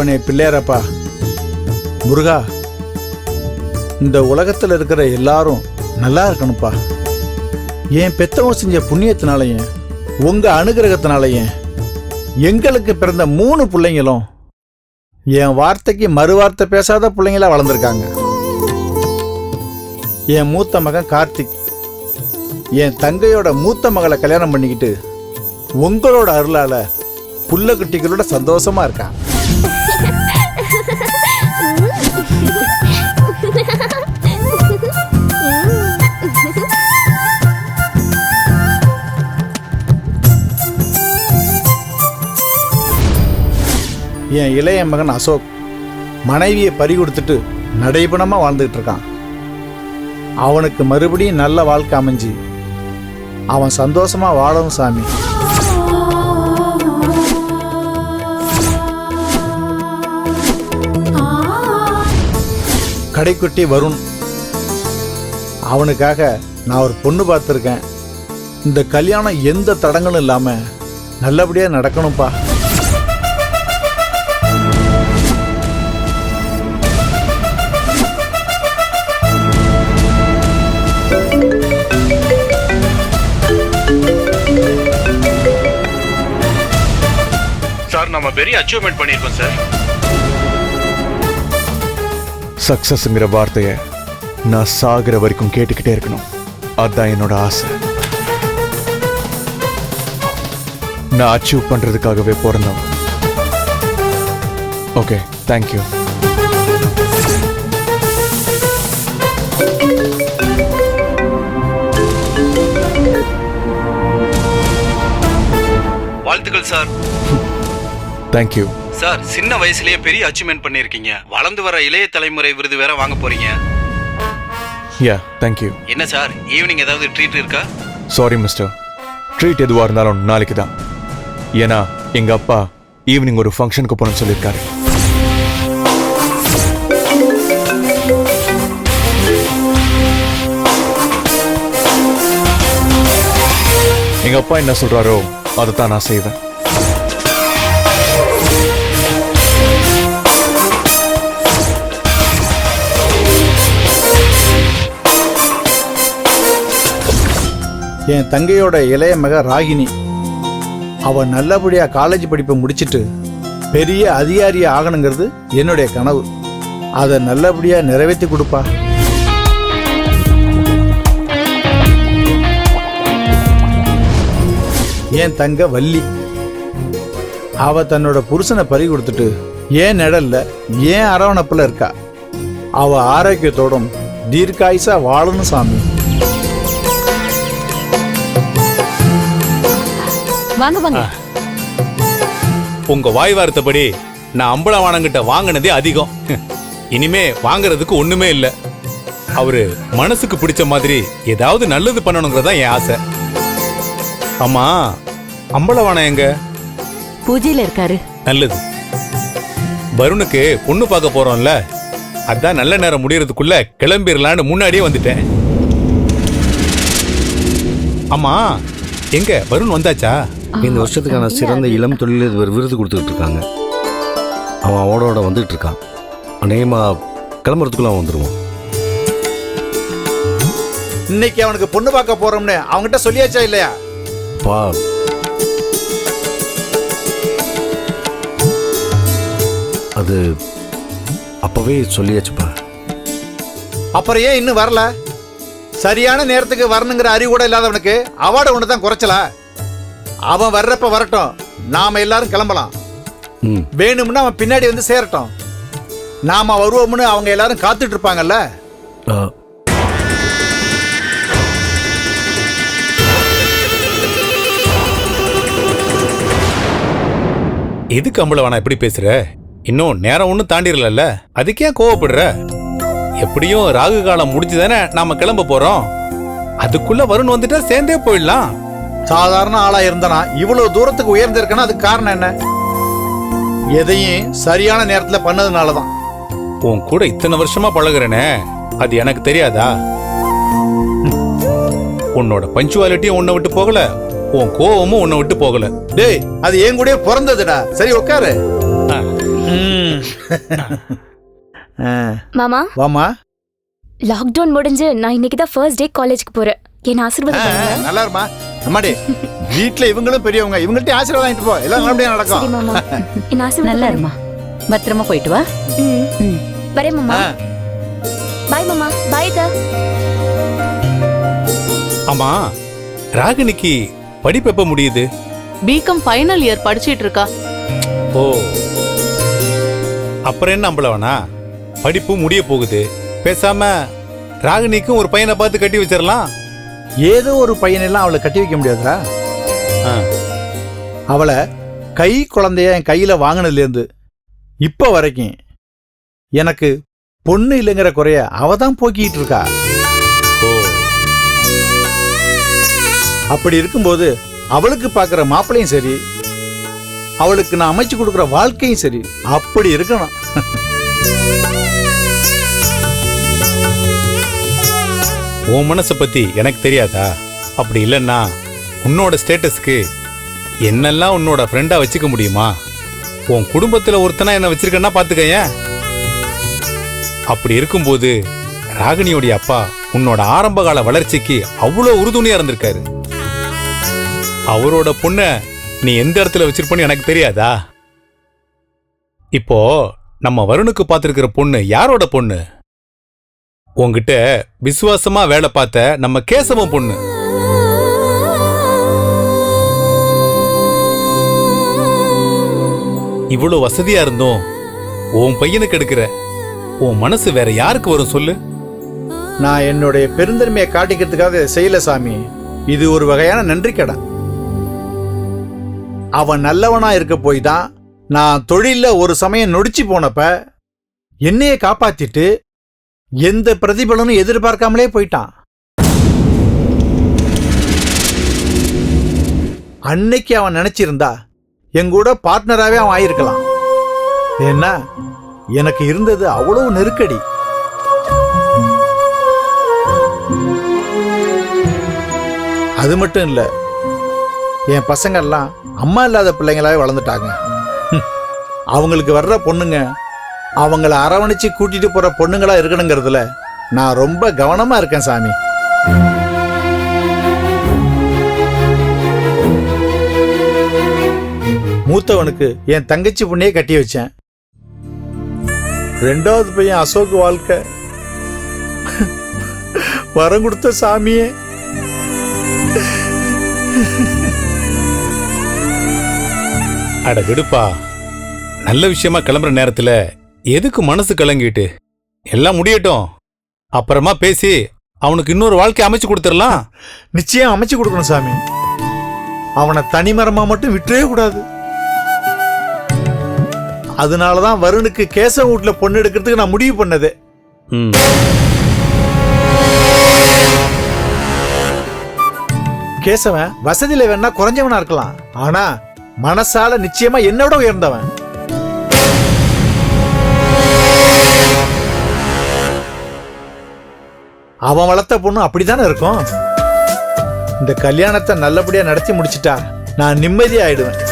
பகவானே பிள்ளையாரப்பா, முருகா, இந்த உலகத்தில் இருக்கிற எல்லாரும் நல்லா இருக்கணும்ப்பா. என் பெத்தவங்க செஞ்ச புண்ணியத்தினாலையும் உங்க அனுகிரகத்தினாலையும் எங்களுக்கு பிறந்த 3 பிள்ளைங்களும் என் வார்த்தைக்கு மறுவார்த்தை பேசாத பிள்ளைங்களா வளர்ந்துருக்காங்க. என் மூத்த மகன் கார்த்திக் என் தங்கையோட மூத்த மகளை கல்யாணம் பண்ணிக்கிட்டு உங்களோட அருளால புள்ள குட்டிகளோட சந்தோஷமா இருக்கான். என் இளைய மகன் அசோக் மனைவியை பறி கொடுத்துட்டு நடைபணமா வாழ்ந்துகிட்டு இருக்கான். அவனுக்கு மறுபடியும் நல்ல வாழ்க்கை அமைஞ்சு அவன் சந்தோஷமா வாழணும் சாமி. கடைக்குட்டி வருண், அவனுக்காக நான் ஒரு பொண்ணு பார்த்துருக்கேன். இந்த கல்யாணம் எந்த தடங்களும் இல்லாம நல்லபடியா நடக்கணும்ப்பா. சார், நம்ம பெரிய அச்சீவ்மெண்ட் பண்ணியிருக்கோம் சார். சக்சஸ்ங்கிற வார்த்தையை நான் சாகிற வரைக்கும் கேட்டுக்கிட்டே இருக்கணும். அதுதான் என்னோட ஆசை. நான் அச்சீவ் பண்றதுக்காகவே பிறந்தவன். Okay, thank you. வாழ்த்துக்கள் சார். தேங்க்யூ சார், சின்ன வயசுலயே பெரிய அச்சீவ்மெண்ட் பண்ணிருக்கீங்க. வளர்ந்து வர இளைய தலைமுறை விருது வேற வாங்க போறீங்க. யா, தேங்க்யூ. என்ன சார், ஈவினிங் ஏதாவது ட்ரீட் இருக்கா? சாரி மிஸ்டர், ட்ரீட் எதுவாக இருந்தாலும் நாளைக்கு தான். ஏன்னா எங்க அப்பா ஈவினிங் ஒரு ஃபங்க்ஷனுக்கு போகணும்னு சொல்லியிருக்காரு. எங்க அப்பா என்ன சொல்றாரோ அதை தான் நான் செய்வேன். என் தங்கையோட இளைய மக ராகினி, அவன் நல்லபடியா காலேஜ் படிப்பை முடிச்சிட்டு பெரிய அதிகாரியா ஆகணுங்கிறது என்னுடைய கனவு. அதை நல்லபடியா நிறைவேற்றி கொடுப்பா. என் தங்க வள்ளி, அவ தன்னோட புருஷனை பறி கொடுத்துட்டு ஏன் நிழல்ல ஏன் அரவணைப்புல இருக்கா. அவ ஆரோக்கியத்தோடும் தீர்க்காயுசா வாழணும் சாமி. வாங்க வாங்க. உங்க வாய் வார்த்தைப்படி நான் அம்பலவானங்கிட்ட வாங்கினதே அதிகம். இனிமே வாங்குறதுக்கு ஒண்ணுமே இல்ல. அவரு மனசுக்கு பிடிச்ச மாதிரி ஏதாவது நல்லது பண்ணணுங்கிறதா என் ஆசை. ஆமா, அம்பலவானம் எங்க? பூஜையில இருக்காரு. நல்லது. வருணுக்கு பொண்ணு பார்க்க போறோம்ல, அதான் நல்ல நேரம் முடியறதுக்குள்ள கிளம்பிடலான்னு முன்னாடியே வந்துட்டேன். ஆமா, எங்க வருண் வந்தாச்சா? இந்த வருஷத்துக்கான சிறந்த இளம் தொழிலதிபர் விருது கொடுத்துட்டு இருக்காங்க. அவன் அவனோட வந்துட்டு இருக்கான். அநேகமா கிளம்புறதுக்குள்ள அவன் வந்துருவான். இன்னைக்கு அவனுக்கு பொண்ணு பார்க்க போறோம்னு அவன்கிட்ட சொல்லியாச்சா இல்லையா? பா, அது அப்பவே சொல்லியாச்சுப்பா. அப்புறம் ஏன் இன்னும் வரல? சரியான நேரத்துக்கு வரணுங்கிற அறிவு கூட இல்லாதவனுக்கு அவார்டு ஒன்று தான் குறைச்சலா? அவன் வர்றப்ப வரட்டும், நாம எல்லாரும் கிளம்பலாம். வேணும்னா அவன் பின்னாடி வந்து சேரட்டும். நாம வருவோம்னு அவங்க எல்லாரும் காத்துட்டு இருப்பாங்கல்ல. எதுக்கு அம்பலவானா எப்படி பேசுற? இன்னும் நேரம் ஒன்னும் தாண்டிரல, அதுக்கே கோவப்படுற? எப்படியும் ராகு காலம் முடிச்சுதானே நாம கிளம்ப போறோம். அதுக்குள்ள வருண் வந்துட்டா சேர்ந்தே போயிடலாம். சாதாரண ஆளா இருந்தானா இவ்வளவு தூரத்துக்கு உயர்ந்திருக்கனா அதுக்கு காரணம் என்ன? எதையும் சரியான நேரத்துல பண்ணதுனாலதான். உன் கூட இத்தனை வருஷமா பழகுறேனே, அது எனக்கு தெரியாதா? உன்னோட பஞ்சுவாலிட்டியும் உன்னை விட்டு போகல, உன் கோவமும் உன்னை விட்டு போகல. டேய், அது என் கூட பிறந்ததுடா. சரி உட்காரு. மாமா வாமா. லாக்டவுன் முடிஞ்சு நான் இன்னைக்கு தான் ஃபர்ஸ்ட் டே காலேஜ்க்கு போறேன். என்ன ஆசீர்வாதம் பண்ணுங்க. நல்லா இருமா. அம்மாடி, வீட்டுல இவங்களும் பெரியவங்க, இவங்கள்ட்ட ஆசீர்வாதம் வாங்கிட்டு போ. எல்லாம் நல்லபடியா சரி நடக்கும். மாமா, என்ன ஆசீர்வாதம் நல்லா பண்ணுங்க. இருமா, பத்திரமா போயிட்டு வா. ம். வரேன் மாமா. பாய் மாமா. பாய் தா. ஆமா, ராகினிக்கு படிப்பு எப்ப முடியுது? பிகாம் ஃபைனல் இயர் படிச்சிட்டு இருக்கா. ஓ, அப்புறம் என்ன அம்பளவனா, படிப்பு முடிய போகுது. பேசாம ராகினிக்கும் ஒரு பையனை பார்த்து கட்டி வச்சிடலாம். ஏதோ ஒரு பையனெல்லாம் அவளை கட்டி வைக்க முடியாதுடா. ஆ. அவளை கை குழந்தைய என் கையில வாங்கினதுல இருந்து இப்ப வரைக்கும் எனக்கு பொண்ணு இல்லைங்கிற குறைய அவ தான் போக்கிட்டு இருக்கா. ஓ, அப்படி இருக்கும்போது அவளுக்கு பார்க்குற மாப்பிள்ளையும் சரி, அவளுக்கு நான் அமைச்சு கொடுக்குற வாழ்க்கையும் சரி அப்படி இருக்கணும். உன் மனசை பத்தி எனக்கு தெரியாதா? அப்படி இல்லைன்னா உன்னோட ஸ்டேட்டஸ்க்கு என்னெல்லாம் உன்னோட ஃப்ரெண்டா வச்சுக்க முடியுமா? உன் குடும்பத்துல ஒருத்தனா என்ன வச்சிருக்கேன்னா பாத்துக்கங்க. அப்படி இருக்கும்போது ராகினியோடைய அப்பா உன்னோட ஆரம்பகால வளர்ச்சிக்கு அவ்வளோ உறுதுணையா இருந்திருக்காரு. அவரோட பொண்ண நீ எந்த இடத்துல வச்சிருப்பன்னு எனக்கு தெரியாதா? இப்போ நம்ம வருணுக்கு பார்த்திருக்கிற பொண்ணு யாரோட பொண்ணு? உன்கிட்ட விசுவாசமா வேலை பார்த்த நம்ம கேசவன் பொண்ணு. இவ்வளவு வசதியா இருந்தோம் உன் பையனுக்கு எடுக்கிற உன் மனசு வேற யாருக்கு வரும் சொல்லு? நான் என்னுடைய பெருந்தன்மையை காட்டிக்கிறதுக்காக இதை செய்யல சாமி. இது ஒரு வகையான நன்றி கடன். அவன் நல்லவனா இருக்க போய் தான் நான் தொழில ஒரு சமயம் நொடிச்சு போனப்ப என்னைய காப்பாத்திட்டு எந்த பிரதிபலனும் எதிர்பார்க்காமலே போயிட்டான். அன்னைக்கு அவன் நினைச்சிருந்தா எங்கூட பார்ட்னராகவே அவன் ஆயிருக்கலாம். ஏன்னா எனக்கு இருந்தது அவ்வளவு நெருக்கடி. அது மட்டும் இல்ல, என் பசங்கள்லாம் அம்மா இல்லாத பிள்ளைங்களாவே வளர்ந்துட்டாங்க. அவங்களுக்கு வர்ற பொண்ணுங்க அவங்கள அரவணைச்சு கூட்டிட்டு போற பொண்ணுங்களா இருக்கணுங்கிறதுல நான் ரொம்ப கவனமா இருக்கேன் சாமி. மூத்தவனுக்கு என் தங்கச்சி பொண்ணையே கட்டி வச்சேன். ரெண்டாவது பையன் அசோக் வாழ்க்கை வரம் கொடுத்த சாமியே. அட விடுப்பா, நல்ல விஷயமா கிளம்புற நேரத்துல எதுக்கு மனசு கலங்கிட்டு? எல்லாம் முடியட்டும், அப்புறமா பேசி அவனுக்கு இன்னொரு வாழ்க்கை அமைச்சு கொடுத்துடலாம். நிச்சயம் அமைச்சு கொடுக்கணும் சாமி. அவனை தனிமரமா மட்டும் விட்டுறவே கூடாது. அதனாலதான் வருணுக்கு கேசவ வீட்டுல பொண்ணு எடுக்கிறதுக்கு நான் முடிவு பண்ணது. கேசவன் வசதியில வேணா குறைஞ்சவனா இருக்கலாம், ஆனா மனசால நிச்சயமா என்னோட உயர்ந்தவன். அவன் வளர்த்த பொண்ணு அப்படித்தானே இருக்கும். இந்த கல்யாணத்தை நல்லபடியா நடத்தி முடிச்சிட்டா நான் நிம்மதியா ஆயிடுவேன்.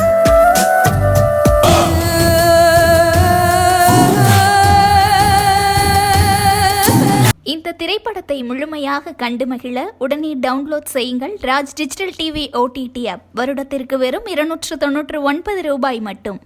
இந்த திரைப்படத்தை முழுமையாக கண்டு மகிழ உடனே டவுன்லோட் செய்யுங்கள் Raj digital TV OTT app. வருடத்திற்கு வெறும் 299 ரூபாய் மட்டும்.